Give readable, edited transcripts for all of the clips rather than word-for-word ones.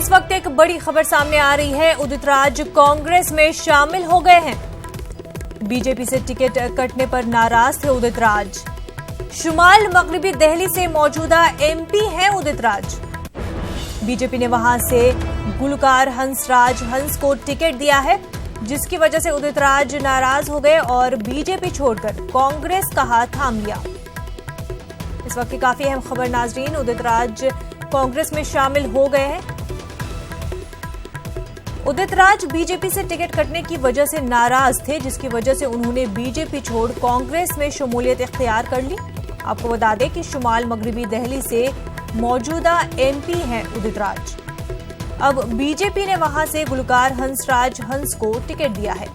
इस वक्त एक बड़ी खबर सामने आ रही है। उदित राज कांग्रेस में शामिल हो गए हैं। बीजेपी से टिकट कटने पर नाराज थे उदित राज। शुमाल मगरिबी दिल्ली से मौजूदा एमपी हैं उदित राज। बीजेपी ने वहां से गुलकार हंसराज हंस को टिकट दिया है, जिसकी वजह से उदित राज नाराज हो गए और बीजेपी छोड़कर कांग्रेस का हाथ थाम लिया। इस वक्त की काफी अहम खबर नाजरीन, उदित राज कांग्रेस में शामिल हो गए हैं। उदित राज बीजेपी से टिकट कटने की वजह से नाराज थे, जिसकी वजह से उन्होंने बीजेपी छोड़ कांग्रेस में शमूलियत इख्तियार कर ली। आपको बता दें कि शुमाल मगरिबी दिल्ली से मौजूदा एमपी हैं उदित राज। अब बीजेपी ने वहां से गुलकार हंसराज हंस को टिकट दिया है।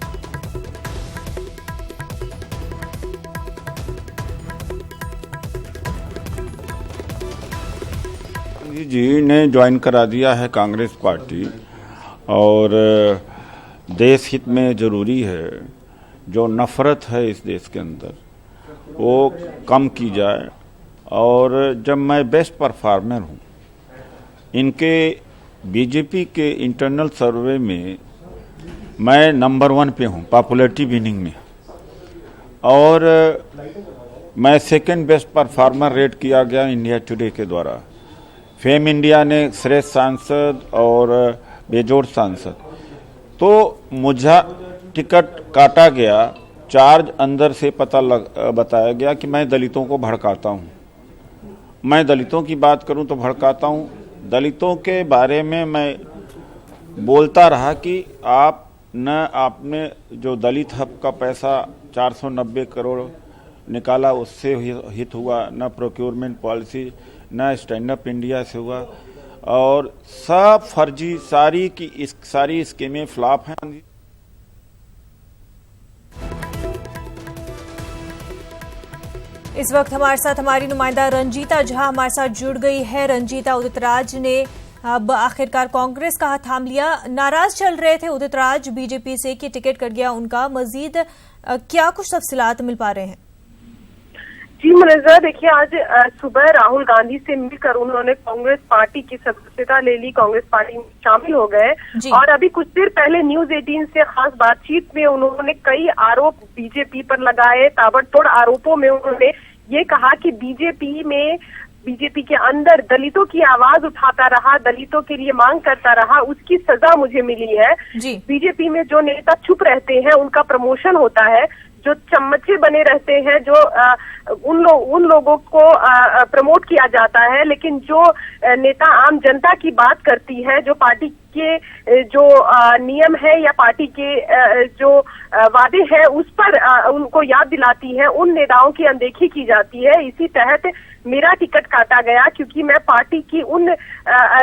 जी ने ज्वाइन करा दिया है कांग्रेस पार्टी, और देश हित में जरूरी है जो नफरत है इस देश के अंदर वो कम की जाए। और जब मैं बेस्ट परफॉर्मर हूँ, इनके बीजेपी के इंटरनल सर्वे में मैं नंबर 1 पे हूँ पॉपुलैरिटी विनिंग में, और मैं सेकंड बेस्ट परफॉर्मर रेट किया गया इंडिया टुडे के द्वारा। फेम इंडिया ने श्रेष्ठ सांसद और बेजोड़ सांसद, तो मुझे टिकट काटा गया। चार्ज अंदर से बताया गया कि मैं दलितों को भड़काता हूँ। मैं दलितों की बात करूँ तो भड़काता हूँ। दलितों के बारे में मैं बोलता रहा कि आपने जो दलित हब का पैसा 490 करोड़ निकाला उससे हित हुआ, न प्रोक्योरमेंट पॉलिसी, न स्टैंड अप इंडिया से हुआ, और सब फर्जी सारी स्कीमें फ्लॉप हैं। इस वक्त हमारे साथ हमारी नुमाइंदा रंजीता झा हमारे साथ जुड़ गई है। रंजीता, उदित राज ने अब आखिरकार कांग्रेस का हाथ थाम लिया। नाराज चल रहे थे उदित राज बीजेपी से कि टिकट कट गया उनका। मजीद क्या कुछ तफसीलात मिल पा रहे हैं? जी मुनज़्ज़ा, देखिए आज सुबह राहुल गांधी से मिलकर उन्होंने कांग्रेस पार्टी की सदस्यता ले ली, कांग्रेस पार्टी में शामिल हो गए। और अभी कुछ देर पहले न्यूज 18 से खास बातचीत में उन्होंने कई आरोप बीजेपी पर लगाए। ताबड़तोड़ आरोपों में उन्होंने ये कहा कि बीजेपी के अंदर दलितों की आवाज उठाता रहा, दलितों के लिए मांग करता रहा, उसकी सजा मुझे मिली है। बीजेपी में जो नेता चुप रहते हैं उनका प्रमोशन होता है, जो चम्मचे बने रहते हैं जो उन लोगों को प्रमोट किया जाता है। लेकिन जो नेता आम जनता की बात करती है, जो पार्टी के जो नियम है या पार्टी के जो वादे हैं उस पर उनको याद दिलाती है, उन नेताओं की अनदेखी की जाती है। इसी तहत मेरा टिकट काटा गया क्योंकि मैं पार्टी की उन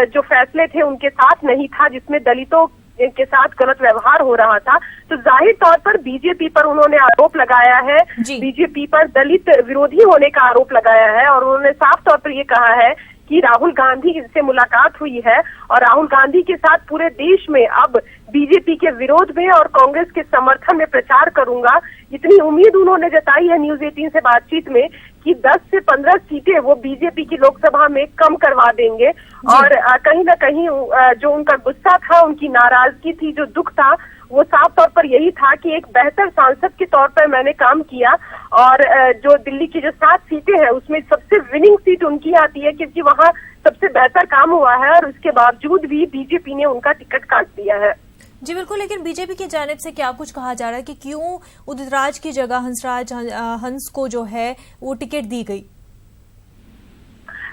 जो फैसले थे उनके साथ नहीं था जिसमें दलितों के साथ गलत व्यवहार हो रहा था। तो जाहिर तौर पर बीजेपी पर उन्होंने आरोप लगाया है, बीजेपी पर दलित विरोधी होने का आरोप लगाया है। और उन्होंने साफ तौर पर ये कहा है कि राहुल गांधी से मुलाकात हुई है और राहुल गांधी के साथ पूरे देश में अब बीजेपी के विरोध में और कांग्रेस के समर्थन में प्रचार करूंगा। इतनी उम्मीद उन्होंने जताई है न्यूज 18 से बातचीत में कि 10 से 15 सीटें वो बीजेपी की लोकसभा में कम करवा देंगे। और कहीं ना कहीं जो उनका गुस्सा था, उनकी नाराजगी थी, जो दुख था, वो साफ तौर पर यही था कि एक बेहतर सांसद के तौर पर मैंने काम किया और जो दिल्ली की जो 7 सीटें हैं उसमें सबसे विनिंग सीट उनकी आती है क्योंकि वहां सबसे बेहतर काम हुआ है। और उसके बावजूद भी बीजेपी ने उनका टिकट काट दिया है। जी बिल्कुल, लेकिन बीजेपी की जानिब से क्या कुछ कहा जा रहा है कि क्यों उदित राज की जगह हंसराज हंस को जो है वो टिकट दी गई?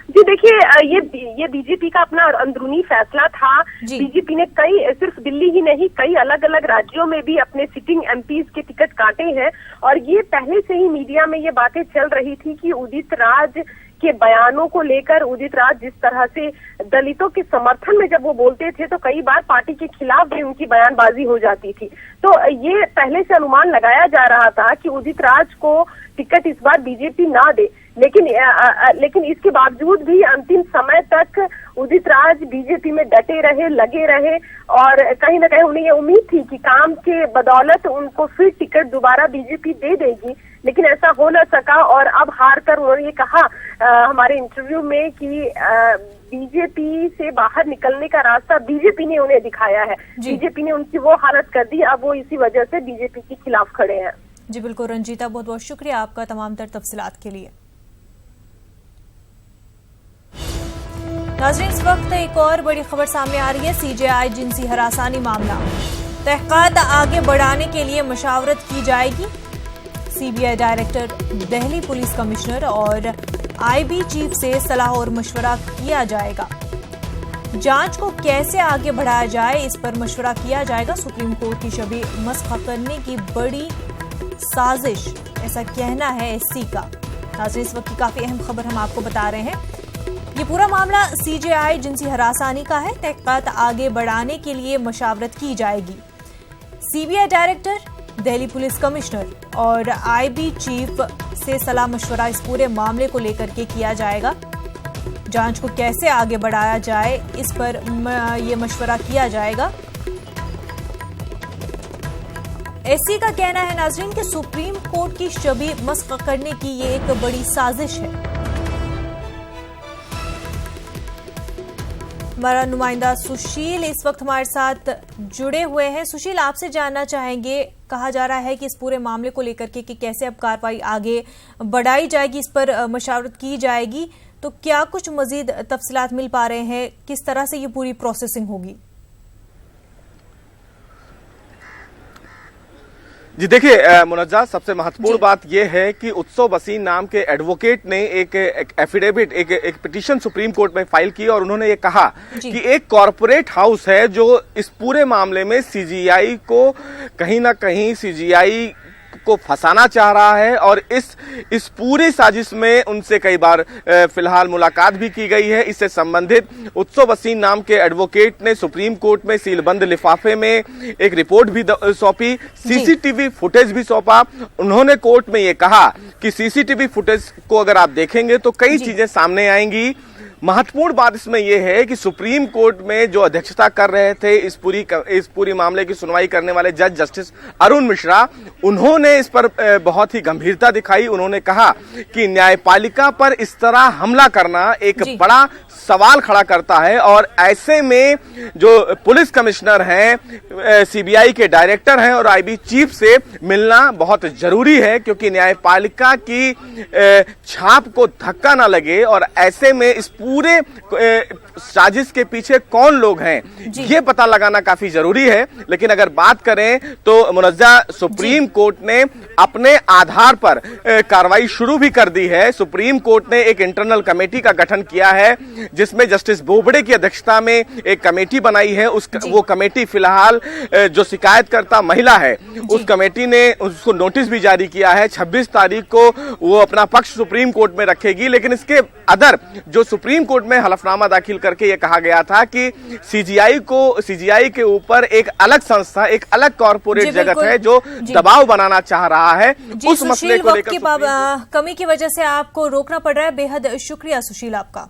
जी देखिए, ये बीजेपी का अपना अंदरूनी फैसला था। बीजेपी ने सिर्फ दिल्ली ही नहीं कई अलग अलग राज्यों में भी अपने सिटिंग एमपीज के टिकट काटे हैं। और ये पहले से ही मीडिया में ये बातें चल रही थी कि उदित राज के बयानों को लेकर, उदित राज जिस तरह से दलितों के समर्थन में जब वो बोलते थे तो कई बार पार्टी के खिलाफ भी उनकी बयानबाजी हो जाती थी। तो ये पहले से अनुमान लगाया जा रहा था कि उदित राज को टिकट इस बार बीजेपी ना दे। लेकिन इसके बावजूद भी अंतिम समय तक उदित राज बीजेपी में डटे रहे, लगे रहे और कहीं ना कहीं उन्हें ये उम्मीद थी कि काम के बदौलत उनको फिर टिकट दोबारा बीजेपी दे देगी। लेकिन ऐसा हो न सका और अब हार कर उन्होंने ये कहा हमारे इंटरव्यू में कि बीजेपी से बाहर निकलने का रास्ता बीजेपी ने उन्हें दिखाया है। बीजेपी ने उनकी वो हालत कर दी, अब वो इसी वजह से बीजेपी के खिलाफ खड़े हैं। जी बिल्कुल रंजीता, बहुत बहुत शुक्रिया आपका तमाम तर तफसीलात के लिए। नाज़रीन, इस वक्त एक और बड़ी खबर सामने आ रही है। सीजेआई जिनसी हरासानी मामला, तहकीकात आगे बढ़ाने के लिए मशावरत की जाएगी। CBI director, Delhi police commissioner और आईबी चीफ से सलाह और मशवरा किया जाएगा। जांच को कैसे आगे बढ़ाया जाए, इस पर मशवरा किया जाएगा। सुप्रीम कोर्ट की छवि मस्ख करने की बड़ी साजिश, ऐसा कहना है एससी का। नाज़रीन, इस वक्त की काफी अहम खबर हम आपको बता रहे हैं। ये पूरा मामला सीजेआई जिनसी हरासानी का है। तहकीकात आगे बढ़ाने के लिए मशावरत की जाएगी। CBI director, Delhi police commissioner और आईबी चीफ से सलाह मशवरा इस पूरे मामले को लेकर के किया जाएगा। जांच को कैसे आगे बढ़ाया जाए, इस पर ये मशवरा किया जाएगा। एससी का कहना है नाज़रीन कि सुप्रीम कोर्ट की छवि मस्ख करने की ये एक बड़ी साजिश है। हमारा नुमाइंदा सुशील इस वक्त हमारे साथ जुड़े हुए हैं। सुशील, आपसे जानना चाहेंगे, कहा जा रहा है कि इस पूरे मामले को लेकर के कि कैसे अब कार्रवाई आगे बढ़ाई जाएगी, इस पर मशावरत की जाएगी, तो क्या कुछ मजीद तफसीलात मिल पा रहे हैं? किस तरह से ये पूरी प्रोसेसिंग होगी? जी देखिए मुनज्जा, सबसे महत्वपूर्ण बात यह है कि उत्सव वसीम नाम के एडवोकेट ने एक एफिडेविट, एक पिटीशन सुप्रीम कोर्ट में फाइल की और उन्होंने ये कहा कि एक कॉरपोरेट हाउस है जो इस पूरे मामले में सीजीआई को कहीं ना कहीं सीजीआई को फंसाना चाह रहा है और इस पूरी साजिश में उनसे कई बार फिलहाल मुलाकात भी की गई है। इससे संबंधित उत्सव वसीम नाम के एडवोकेट ने सुप्रीम कोर्ट में सीलबंद लिफाफे में एक रिपोर्ट भी सौंपी, सीसीटीवी फुटेज भी सौंपा। उन्होंने कोर्ट में ये कहा कि सीसीटीवी फुटेज को अगर आप देखेंगे तो कई चीजें सामने आएंगी। महत्वपूर्ण बात इसमें यह है कि सुप्रीम कोर्ट में जो अध्यक्षता कर रहे थे इस पूरी मामले की सुनवाई करने वाले जज जस्टिस अरुण मिश्रा, उन्होंने इस पर बहुत ही गंभीरता दिखाई। उन्होंने कहा कि न्यायपालिका पर इस तरह हमला करना एक बड़ा सवाल खड़ा करता है और ऐसे में जो पुलिस कमिश्नर हैं, सीबीआई के डायरेक्टर हैं और आईबी चीफ से मिलना बहुत जरूरी है, क्योंकि न्यायपालिका की छाप को धक्का ना लगे और ऐसे में इस पूरे साजिश के पीछे कौन लोग हैं ये पता लगाना काफी जरूरी है। लेकिन अगर बात करें तो मुनज्जा, सुप्रीम कोर्ट ने अपने आधार पर कार्रवाई शुरू भी कर दी है। सुप्रीम कोर्ट ने एक इंटरनल कमेटी का गठन किया है जिसमें जस्टिस बोबड़े की अध्यक्षता में एक कमेटी बनाई है। वो कमेटी फिलहाल जो शिकायतकर्ता महिला है उस कमेटी ने उसको नोटिस भी जारी किया है। 26 तारीख को वो अपना पक्ष सुप्रीम कोर्ट में रखेगी। लेकिन इसके अदर जो सुप्रीम कोर्ट में हलफनामा दाखिल करके ये कहा गया था कि सीजीआई के ऊपर एक अलग संस्था, एक अलग कॉर्पोरेट जगत है जो दबाव बनाना चाह रहा है। उस मसले को लेकर कमी की वजह से आपको रोकना पड़ रहा है। बेहद शुक्रिया सुशील आपका।